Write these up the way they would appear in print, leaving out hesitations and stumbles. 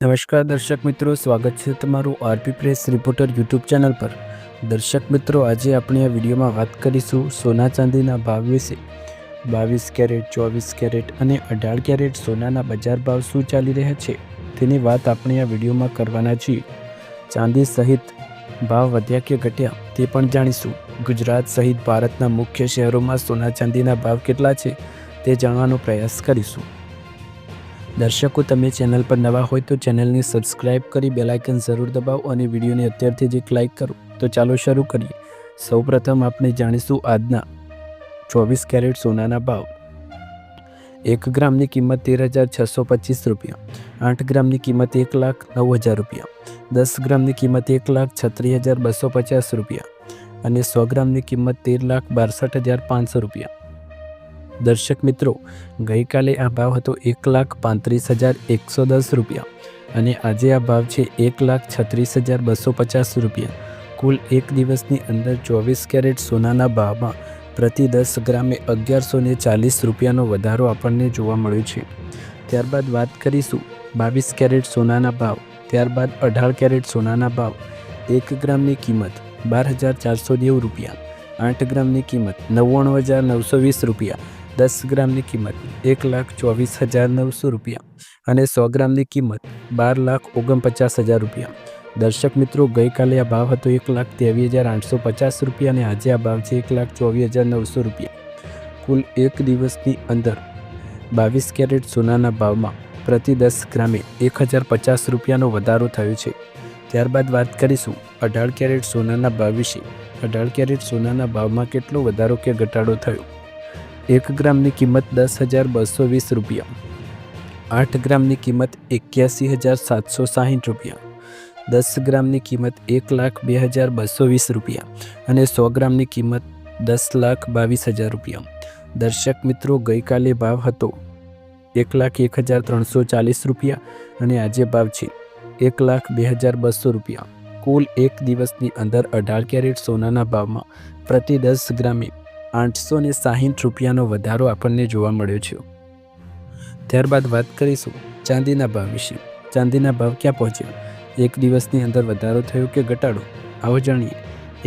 નમસ્કાર દર્શક મિત્રો, સ્વાગત છે તમારું RP press reporter YouTube channel પર। દર્શક મિત્રો, આજે આપણે આ વિડીયોમાં વાત કરીશું સોના ચાંદીના ભાવ વિશે। 22 કેરેટ, 24 કેરેટ અને 18 કેરેટ સોનાના બજાર ભાવ શું ચાલી રહ્યા છે તેની વાત આપણે આ વિડીયોમાં કરવાના છીએ। ચાંદી સહિત ભાવ વધ્યા કે ઘટ્યા તે પણ જાણીશું। ગુજરાત સહિત ભારતના મુખ્ય શહેરોમાં સોના ચાંદીના ભાવ કેટલા છે તે જાણવાનો પ્રયાસ કરીશું। દર્શકો, તમે ચેનલ પર નવા હોય તો ચેનલને સબસ્ક્રાઇબ કરી બેલ આઇકન જરૂર દબાવો અને વિડીયોને અત્યારથી જ એક લાઇક કરો। તો ચાલો શરૂ કરીએ। સૌપ્રથમ આપણે જાણીશું આજના 24 કેરેટ સોનાના ભાવ। 1 ગ્રામની કિંમત 13,625 રૂપિયા, 8 ગ્રામની કિંમત 1,09,000 રૂપિયા, 10 ગ્રામની કિંમત 1,36,250 રૂપિયા અને 100 ગ્રામની કિંમત 13,62,500 રૂપિયા। દર્શક મિત્રો, ગઈકાલે આ ભાવ હતો 1,35,110 રૂપિયા અને આજે આ ભાવ છે 1,36,250 રૂપિયા। કુલ એક દિવસની અંદર 24 કેરેટ સોનાના ભાવમાં પ્રતિ 10 ગ્રામે 1140 રૂપિયાનો વધારો આપણને જોવા મળ્યો છે। ત્યારબાદ વાત કરીશું 22 કેરેટ સોનાના ભાવ, ત્યારબાદ 18 કેરેટ સોનાના ભાવ। 1 ગ્રામની કિંમત 12,490 રૂપિયા, 8 ગ્રામની કિંમત 99,920 રૂપિયા, 10 ગ્રામની કિંમત 1,24,900 રૂપિયા અને 100 ગ્રામની કિંમત 12,49,000 રૂપિયા। દર્શક મિત્રો, ગઈકાલે આ ભાવ હતો 1,23,850 રૂપિયા અને આજે આ ભાવ છે 1,24,900 રૂપિયા। કુલ એક દિવસની અંદર 22 કેરેટ સોનાના ભાવમાં પ્રતિ 10 ગ્રામે 1,050 રૂપિયાનો વધારો થયો છે। ત્યારબાદ વાત કરીશું 18 કેરેટ સોનાના ભાવ વિશે। 18 કેરેટ સોનાના ભાવમાં કેટલો વધારો કે ઘટાડો થયો? 1 ગ્રામની કિંમત 10,220 રૂપિયા, 8 ગ્રામની કિંમત 81,760 રૂપિયા, 10 ગ્રામની કિંમત 1,02,220 રૂપિયા અને 100 ગ્રામની કિંમત 10,22,000 રૂપિયા। દર્શક મિત્રો, ગઈકાલે ભાવ હતો 1,01,340 રૂપિયા અને આજે ભાવ છે 1,02,200 રૂપિયા। કુલ એક દિવસની અંદર 18 કેરેટ સોનાના ભાવમાં પ્રતિ 10 ગ્રામે 860 રૂપિયાનો વધારો આપણને જોવા મળ્યો છે। ત્યારબાદ વાત કરીશું ચાંદીના ભાવ વિશે। ચાંદીના ભાવ ક્યાં પહોંચ્યા? એક દિવસની અંદર વધારો થયો કે ઘટાડો? આવો જાણીએ।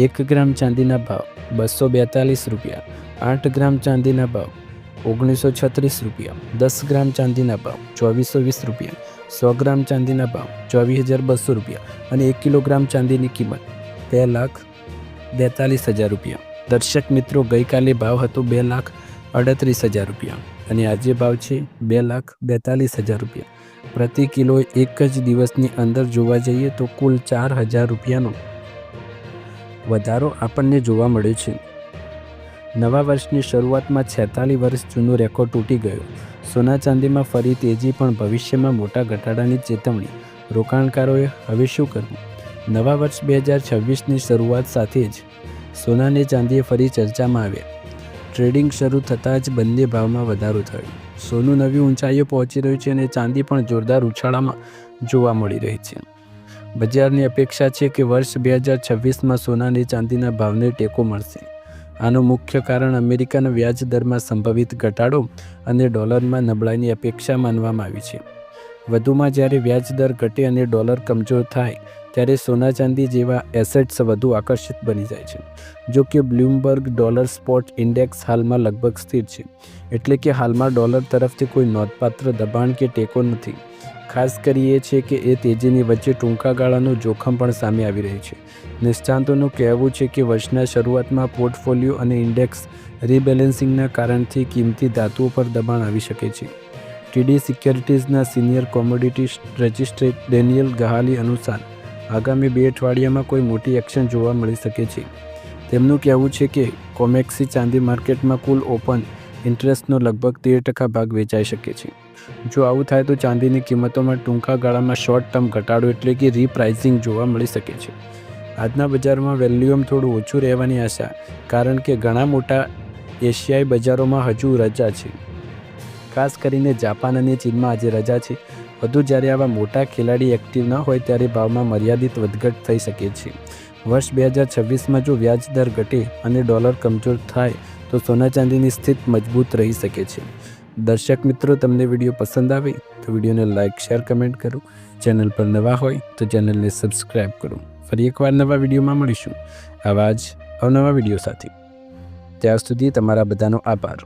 1 ગ્રામ ચાંદીના ભાવ 242 રૂપિયા, 8 ગ્રામ ચાંદીના ભાવ 1936 રૂપિયા, 10 ગ્રામ ચાંદીના ભાવ 2420 રૂપિયા, 100 ગ્રામ ચાંદીના ભાવ 24,200 રૂપિયા અને 1 કિલોગ્રામ ચાંદીની કિંમત 2,42,000 રૂપિયા। દર્શક મિત્રો, ગઈકાલે ભાવ હતો 2,38,000 રૂપિયા અને આજે ભાવ છે 2,42,000 રૂપિયા। પ્રતિ કિલો એક જ દિવસની અંદર જોવા જઈએ તો કુલ 4,000 રૂપિયાનો વધારો આપણને જોવા મળ્યો છે। નવા વર્ષની શરૂઆતમાં 46 વર્ષ જૂનો રેકોર્ડ તૂટી ગયો। સોના ચાંદીમાં ફરી તેજી, પણ ભવિષ્યમાં મોટા ઘટાડાની ચેતવણી। રોકાણકારોએ હવે શું કરવું? નવા વર્ષ 2026ની શરૂઆત સાથે જ સોના અને ચાંદીએ ફરી ચર્ચામાં આવ્યા। ટ્રેડિંગ શરૂ થતાં જ બંને ભાવમાં વધારો થયો। સોનું નવી ઊંચાઈઓ પહોંચી રહ્યું છે અને ચાંદી પણ જોરદાર ઉછાળામાં જોવા મળી રહી છે। બજારની અપેક્ષા છે કે વર્ષ 2026માં સોના અને ચાંદીના ભાવને ટેકો મળશે। આનું મુખ્ય કારણ અમેરિકાના વ્યાજ દરમાં સંભવિત ઘટાડો અને ડોલરમાં નબળાઈની અપેક્ષા માનવામાં આવી છે। વધુમાં જ્યારે વ્યાજ દર ઘટે અને ડોલર કમજોર થાય ત્યારે સોના ચાંદી જેવા એસેટ્સ વધુ આકર્ષિત બની જાય છે। જો કે બ્લૂમબર્ગ ડોલર સ્પોટ ઇન્ડેક્સ હાલમાં લગભગ સ્થિર છે, એટલે કે હાલમાં ડોલર તરફથી કોઈ નોંધપાત્ર દબાણ કે ટેકો નથી। ખાસ કરી એ છે કે એ તેજીની વચ્ચે ટૂંકા ગાળાનું જોખમ પણ સામે આવી રહ્યું છે। નિષ્ણાતોનું કહેવું છે કે વર્ષના શરૂઆતમાં પોર્ટફોલિયો અને ઇન્ડેક્સ રીબેલેન્સિંગના કારણથી કિંમતી ધાતુઓ પર દબાણ આવી શકે છે। ટીડી સિક્યોરિટીઝના સિનિયર કોમોડિટી રજિસ્ટ્રેટ ડેનિયલ ગહાલી અનુસાર આગામી 2 અઠવાડિયામાં કોઈ મોટી એક્શન જોવા મળી શકે છે। તેમનું કહેવું છે કે કોમેક્સી ચાંદી માર્કેટમાં કુલ ઓપન ઇન્ટરેસ્ટનો લગભગ 13% ભાગ વેચાઈ શકે છે। જો આવું થાય તો ચાંદીની કિંમતોમાં ટૂંકા ગાળામાં શોર્ટ ટર્મ ઘટાડો એટલે કે રીપ્રાઇઝિંગ જોવા મળી શકે છે। આજના બજારમાં વેલ્યુમ થોડું ઓછું રહેવાની આશા, કારણ કે ઘણા મોટા એશિયાઈ બજારોમાં હજુ રજા છે। ખાસ કરીને જાપાન અને ચીનમાં આજે રજા છે। વધુ જ્યારે આવા મોટા ખેલાડી એક્ટિવ ન હોય ત્યારે ભાવમાં મર્યાદિત વધઘટ થઈ શકે છે। વર્ષ 2026માં જો વ્યાજ દર ઘટે અને ડોલર કમજોર થાય તો સોના ચાંદીની સ્થિતિ મજબૂત રહી શકે છે। દર્શક મિત્રો, તમને વિડીયો પસંદ આવે તો વિડીયોને લાઇક, શેર, કમેન્ટ કરો. ચેનલ પર નવા હોય તો ચેનલને સબસ્ક્રાઈબ કરો. ફરી એકવાર નવા વિડીયોમાં મળીશું આવા જ અવનવા વિડીયો સાથે. ત્યાં સુધી તમારા બધાનો આભાર.